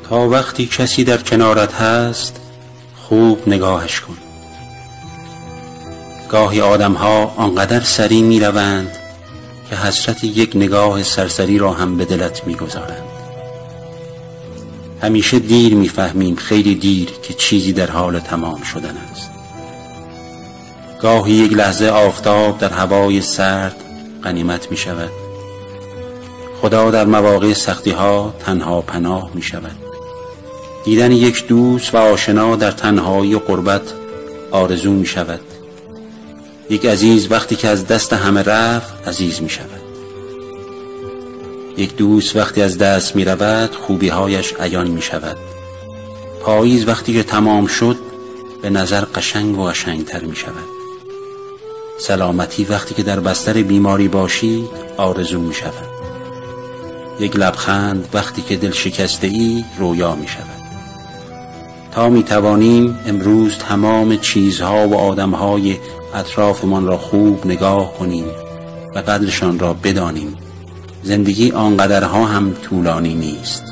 تا وقتی کسی در کنارت هست خوب نگاهش کن. گاهی آدم‌ها آنقدر سریع می‌روند که حسرت یک نگاه سرسری را هم به دلت می‌گذارند. همیشه دیر می‌فهمیم، خیلی دیر، که چیزی در حال تمام شدن است. گاهی یک لحظه آفتاب در هوای سرد غنیمت می‌شود. خدا در مواقع سختی‌ها تنها پناه می‌شود. دیدن یک دوست و آشنا در تنهایی و غربت آرزو می‌شود. یک عزیز وقتی که از دست همه رفت عزیز می‌شود. یک دوست وقتی از دست می‌رود خوبی‌هایش عیان می‌شود. پاییز وقتی که تمام شد به نظر قشنگ و قشنگتر می‌شود. سلامتی وقتی که در بستر بیماری باشی آرزو می‌شود. یک لبخند وقتی که دل شکسته‌ای رویا می‌شود. تا می‌توانیم امروز تمام چیزها و آدم‌های اطرافمان را خوب نگاه کنیم و قدرشان را بدانیم. زندگی آنقدرها هم طولانی نیست.